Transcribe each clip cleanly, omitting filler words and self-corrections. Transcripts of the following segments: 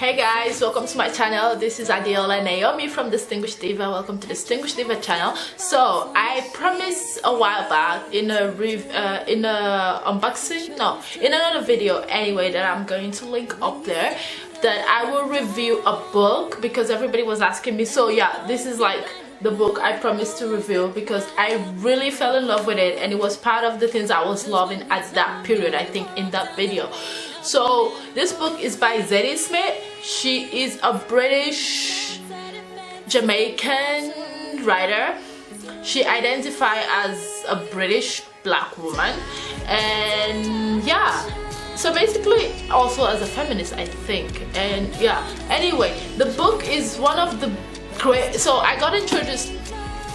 Hey guys, welcome to my channel. This is Adiola Naomi from Distinguished Diva. Welcome to Distinguished Diva channel. So I promised a while back in a in another video anyway, that I'm going to link up there, that I will review a book because everybody was asking me. So yeah, this is like the book I promised to review because I really fell in love with it, and it was part of the things I was loving at that period, I think, in that video. So this book is by Zadie Smith. She is a British Jamaican writer. She identifies as a British black woman, and yeah, so basically also as a feminist, I think. And yeah, anyway, the book is one of the great. So I got introduced.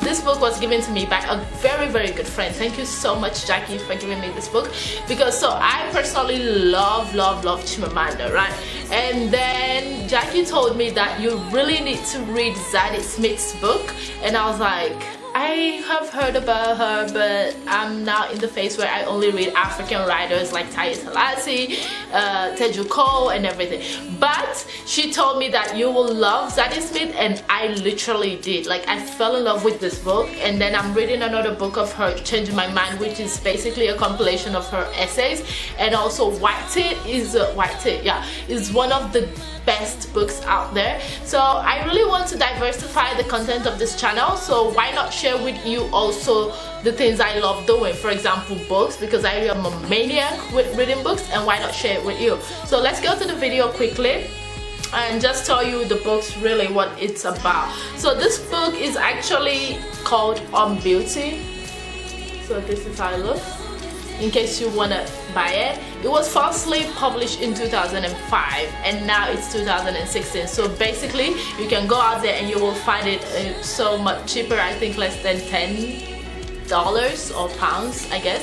This book was given to me by a very good friend. Thank you so much, Jackie, for giving me this book, because so I personally love Chimamanda, right? And then Jackie told me that you really need to read Zadie Smith's book, and I was like, I have heard about her, but I'm now in the phase where I only read African writers like Taye Selassie, Teju Cole, and everything. But she told me that you will love Zadie Smith, and I literally did. Like, I fell in love with this book, and then I'm reading another book of her, Changing My Mind, which is basically a compilation of her essays. And also White Tea is one of the best books out there. So I really want to diversify the content of this channel, so why not share with you also the things I love doing, for example books, because I am a maniac with reading books, and why not share it with you. So let's go to the video quickly and just tell you the book's really what it's about. So this book is actually called On Beauty. So this is how it looks, in case you want to buy it. It was falsely published in 2005, and now it's 2016. So basically you can go out there and you will find it so much cheaper, I think less than $10 or pounds, I guess.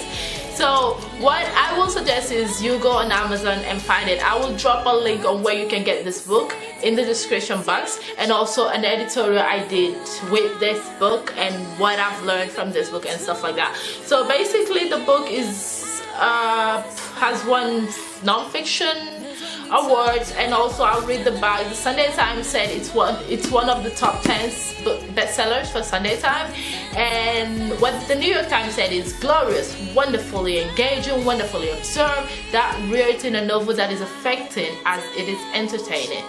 So what I will suggest is you go on Amazon and find it. I will drop a link on where you can get this book in the description box, and also an editorial I did with this book and what I've learned from this book and stuff like that. So basically the book is has won non-fiction awards, and also I'll read the back. The Sunday Times said it's one of the top 10 bestsellers for Sunday Times, and what the New York Times said is glorious, wonderfully engaging, wonderfully observed, that written a novel that is affecting as it is entertaining.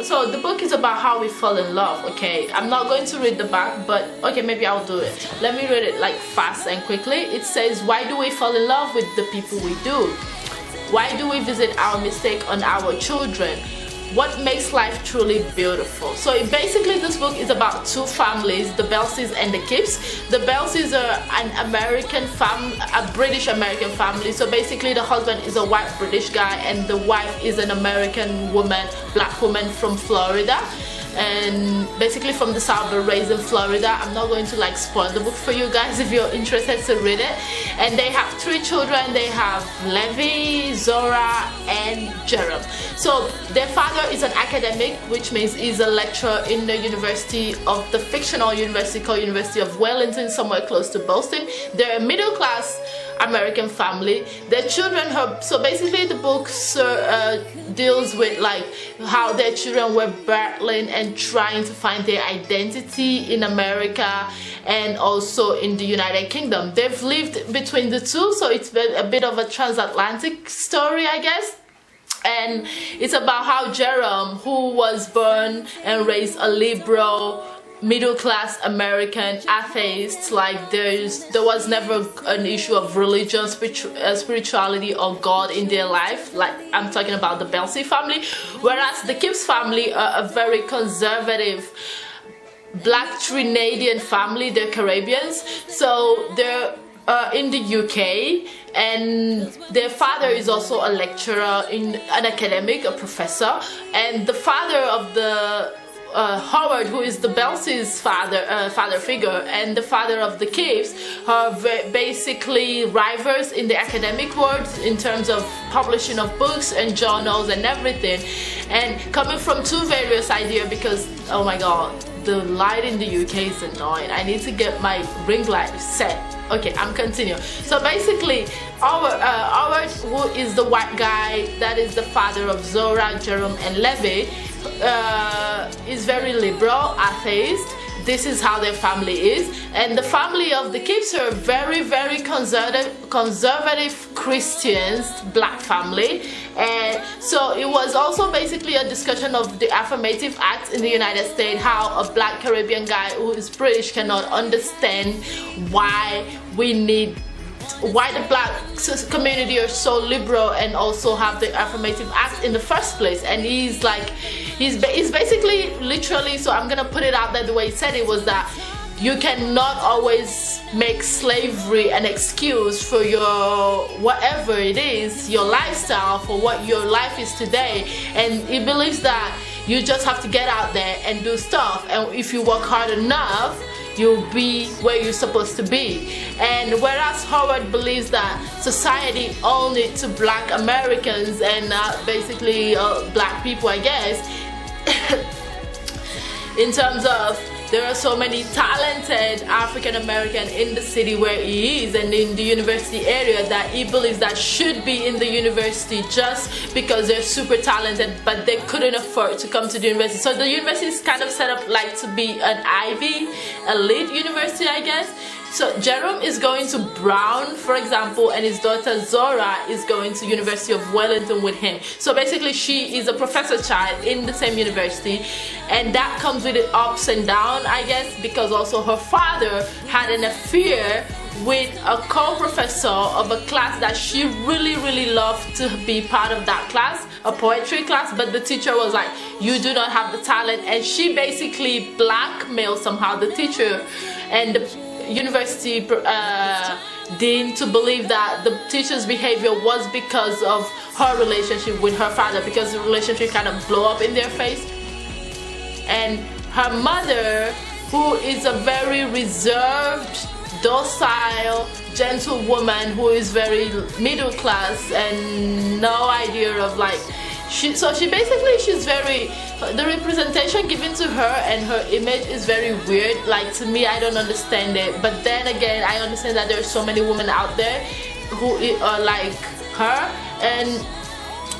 So the book is about how we fall in love. Okay, I'm not going to read the back, but okay, maybe I'll do it. Let me read it like fast and quickly. It says, why do we fall in love with the people we do? Why do we visit our mistake on our children? What makes life truly beautiful? So basically this book is about two families, the Belseys and the Kipps. The Belseys are an American family, a British American family. So basically the husband is a white British guy, and the wife is an American woman, black woman from Florida, and basically from the South, but raised in Florida. I'm not going to like spoil the book for you guys if you're interested to read it. And they have three children. They have Levi, Zora, and Jerome. So their father is an academic, which means he's a lecturer in the the fictional university called University of Wellington, somewhere close to Boston. They're a middle class American family. Their children so basically the book deals with like how their children were battling and trying to find their identity in America and also in the United Kingdom. They've lived between the two, so it's been a bit of a transatlantic story, I guess. And it's about how Jerome, who was born and raised a liberal middle-class American atheist, like there was never an issue of religion, spirituality or God in their life. Like I'm talking about the Belsey family, whereas the Kipps family are a very conservative black Trinidadian family. They're Caribbeans, so they're in the UK, and their father is also a lecturer, an academic, a professor, and the father of the Howard, who is the Belsey's father figure, and the father of the Kipps are basically rivals in the academic world in terms of publishing of books and journals and everything, and coming from two various ideas, because oh my god, the light in the UK is annoying. I need to get my ring light set. Okay, I'm continuing. So basically, Howard, who is the white guy that is the father of Zora, Jerome, and Levi, is very liberal, atheist. This is how their family is, and the family of the Kips are very, very conservative Christians, black family. And so it was also basically a discussion of the Affirmative Act in the United States, how a black Caribbean guy who is British cannot understand why the black community are so liberal and also have the Affirmative Act in the first place. And he's like, he's basically literally, so I'm gonna put it out there the way he said it, was that you cannot always make slavery an excuse for your whatever it is, your lifestyle, for what your life is today. And he believes that you just have to get out there and do stuff, and if you work hard enough, you'll be where you're supposed to be. And whereas Howard believes that society owes it to black Americans and basically black people, I guess, in terms of there are so many talented African American in the city where he is and in the university area, that he believes that should be in the university just because they're super talented, but they couldn't afford to come to the university. So the university is kind of set up like to be an Ivy elite university, I guess. So Jerome is going to Brown, for example, and his daughter Zora is going to University of Wellington with him. So basically she is a professor child in the same university, and that comes with it ups and downs, I guess, because also her father had an affair with a co-professor of a class that she really loved to be part of that class, a poetry class, but the teacher was like, you do not have the talent, and she basically blackmailed somehow the teacher and the university dean to believe that the teacher's behavior was because of her relationship with her father, because the relationship kind of blew up in their face. And her mother, who is a very reserved, docile, gentle woman who is very middle class and no idea of like, she's very, the representation given to her and her image is very weird. Like, to me, I don't understand it, but then again, I understand that there are so many women out there who are like her, and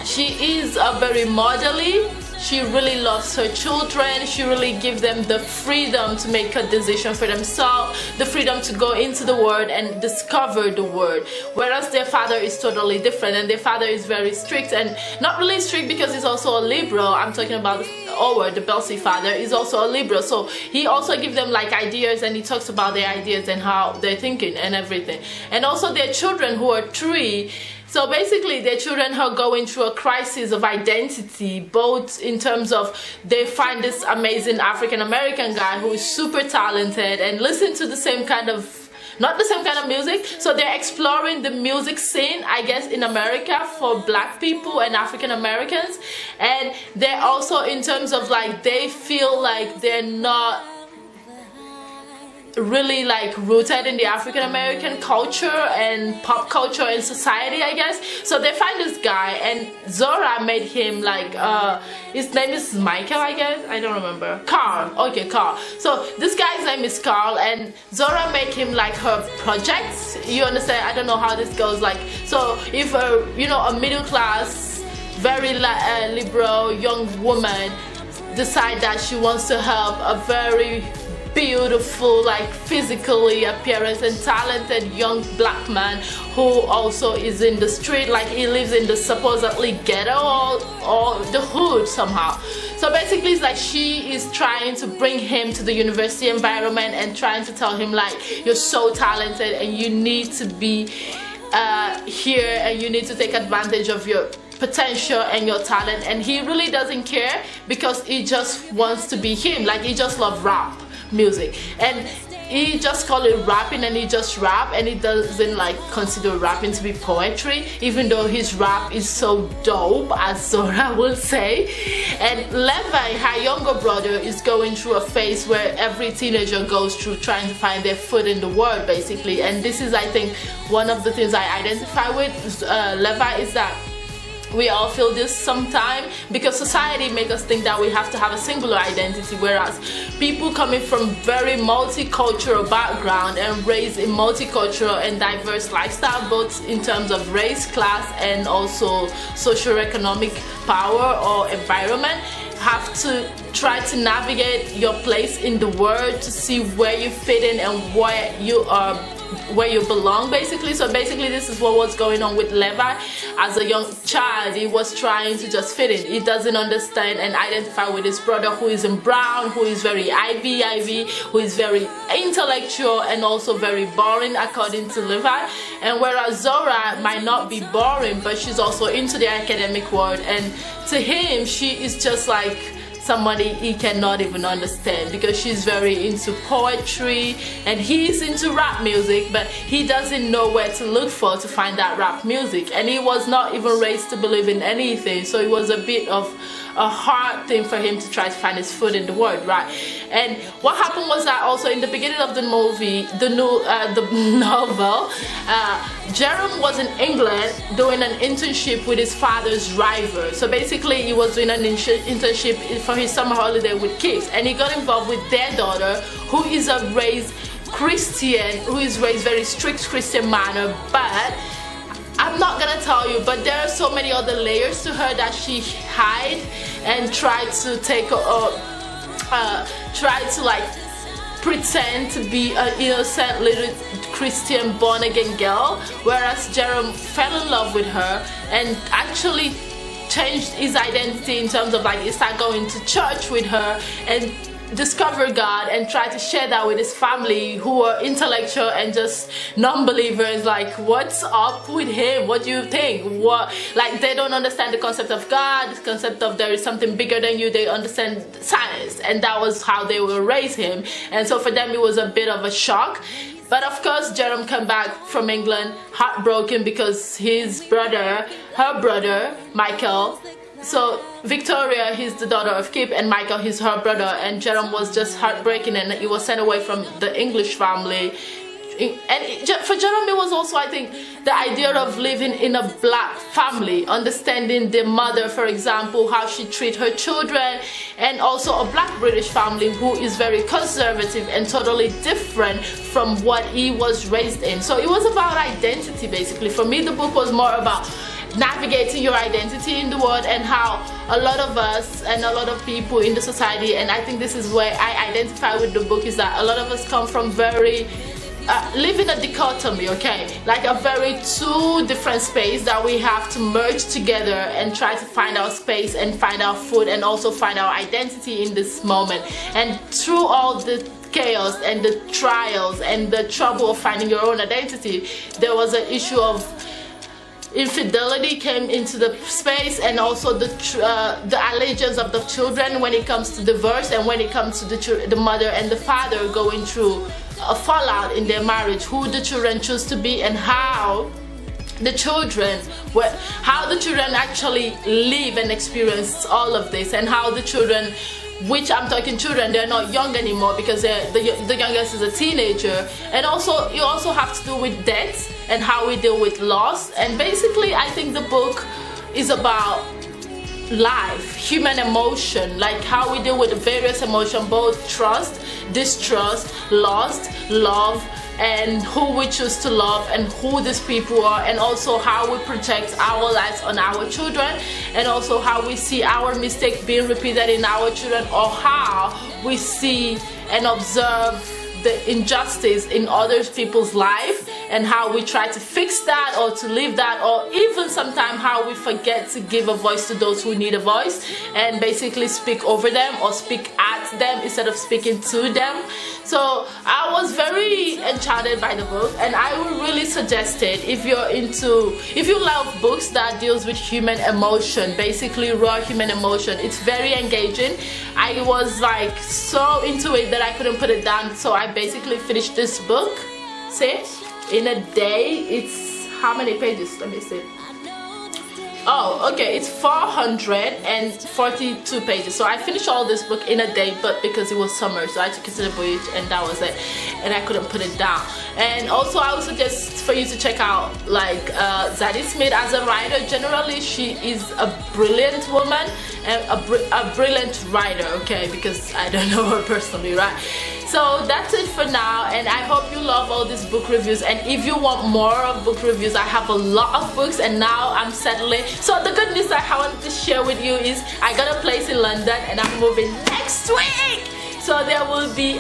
she is a very motherly. She really loves her children. She really gives them the freedom to make a decision for themselves, the freedom to go into the world and discover the world. Whereas their father is totally different, and their father is very strict, and not really strict because he's also a liberal. I'm talking about Howard, the Belsey father, is also a liberal. So he also gives them like ideas, and he talks about their ideas and how they're thinking and everything. And also their children, who are 3. So basically their children are going through a crisis of identity, both in terms of they find this amazing African American guy who is super talented and listen to the same kind of, not the same kind of music. So they're exploring the music scene, I guess, in America for black people and African Americans. And they're also, in terms of like, they feel like they're not really like rooted in the African American culture and pop culture and society, I guess. So they find this guy, and Zora made him like his name is Michael, I guess, I don't remember. Carl, okay, Carl. So this guy's name is Carl, and Zora made him like her projects, you understand? I don't know how this goes. Like, so if you know, a middle class, very liberal young woman decide that she wants to help a very beautiful, like physically appearance and talented young black man who also is in the street, like he lives in the supposedly ghetto or the hood somehow. So basically it's like she is trying to bring him to the university environment and trying to tell him like, you're so talented and you need to be here, and you need to take advantage of your potential and your talent. And he really doesn't care, because he just wants to be him. Like, he just loves rap music, and he just call it rapping, and he just rap, and he doesn't like consider rapping to be poetry, even though his rap is so dope, as Zora will say. And Levi, her younger brother, is going through a phase where every teenager goes through, trying to find their foot in the world, basically. And this is, I think, one of the things I identify with Levi, is that we all feel this sometime, because society makes us think that we have to have a singular identity, whereas people coming from very multicultural background and raised in multicultural and diverse lifestyle, both in terms of race, class, and also socio-economic power or environment, have to try to navigate your place in the world to see where you fit in and where you belong, basically. So basically this is what was going on with Levi. As a young child, he was trying to just fit in. He doesn't understand and identify with his brother, who is in brown, who is very Ivy, who is very intellectual and also very boring according to Levi. And whereas Zora might not be boring, but she's also into the academic world, and to him she is just like somebody he cannot even understand, because she's very into poetry and he's into rap music, but he doesn't know where to look for to find that rap music, and he was not even raised to believe in anything, so it was a bit of a hard thing for him to try to find his foot in the world, right? And what happened was that also in the beginning of the movie, the novel, Jerome was in England doing an internship with his father's rival. So basically he was doing an internship for his summer holiday with kids, and he got involved with their daughter, who is a raised Christian, who is raised very strict Christian manner, but I'm not gonna tell you, but there are so many other layers to her that she hide and tried to take try to like pretend to be an innocent little Christian born again girl, whereas Jerome fell in love with her and actually changed his identity in terms of like he started going to church with her and discover God and try to share that with his family, who are intellectual and just non-believers. Like, what's up with him? What do you think? What, like, they don't understand the concept of God, the concept of there is something bigger than you. They understand science, and that was how they will raise him. And so for them it was a bit of a shock. But of course Jerome came back from England heartbroken because his brother, her brother Michael, so Victoria, he's the daughter of Kip, and Michael, he's her brother, and Jerome was just heartbreaking, and he was sent away from the English family. And for Jerome it was also, I think, the idea of living in a black family, understanding the mother, for example, how she treats her children, and also a black British family who is very conservative and totally different from what he was raised in. So it was about identity, basically. For me, the book was more about navigating your identity in the world, and how a lot of us and a lot of people in the society, and I think this is where I identify with the book, is that a lot of us come from very live in a dichotomy, okay, like a very two different space that we have to merge together and try to find our space and find our food and also find our identity in this moment. And through all the chaos and the trials and the trouble of finding your own identity, there was an issue of infidelity came into the space, and also the allegiance of the children when it comes to divorce, and when it comes to the mother and the father going through a fallout in their marriage, who the children choose to be, and how the children actually live and experience all of this, and how the children, which I'm talking children, they're not young anymore, because the youngest is a teenager. And also you also have to do with death and how we deal with loss. And basically I think the book is about life, human emotion, like how we deal with the various emotions, both trust, distrust, loss, love, and who we choose to love and who these people are, and also how we project our lives on our children, and also how we see our mistake being repeated in our children, or how we see and observe the injustice in other people's life, and how we try to fix that or to leave that, or even sometimes how we forget to give a voice to those who need a voice and basically speak over them or speak at them instead of speaking to them. So I was very enchanted by the book, and I would really suggest it if you love books that deals with human emotion, basically raw human emotion. It's very engaging. I was like so into it that I couldn't put it down, so I basically finished this book, see, in a day. It's how many pages? Let me see. Oh, okay, it's 442 pages. So I finished all this book in a day, but because it was summer, so I took it to the beach and that was it, and I couldn't put it down. And also I would suggest for you to check out like Zadie Smith as a writer. Generally she is a brilliant woman and a brilliant writer, okay, because I don't know her personally, right? So that's it for now, and I hope you love all these book reviews. And if you want more of book reviews, I have a lot of books, and now I'm settling. So the good news I wanted to share with you is I got a place in London and I'm moving next week. So there will be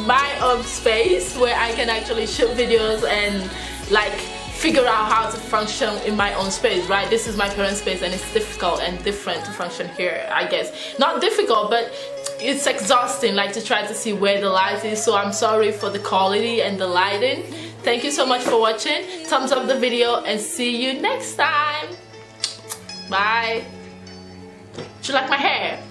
my own space where I can actually shoot videos and like figure out how to function in my own space, right? This is my parents' space and it's difficult and different to function here, I guess. Not difficult, but it's exhausting, like to try to see where the light is. So I'm sorry for the quality and the lighting. Thank you so much for watching. Thumbs up the video and see you next time. Bye. Do you like my hair?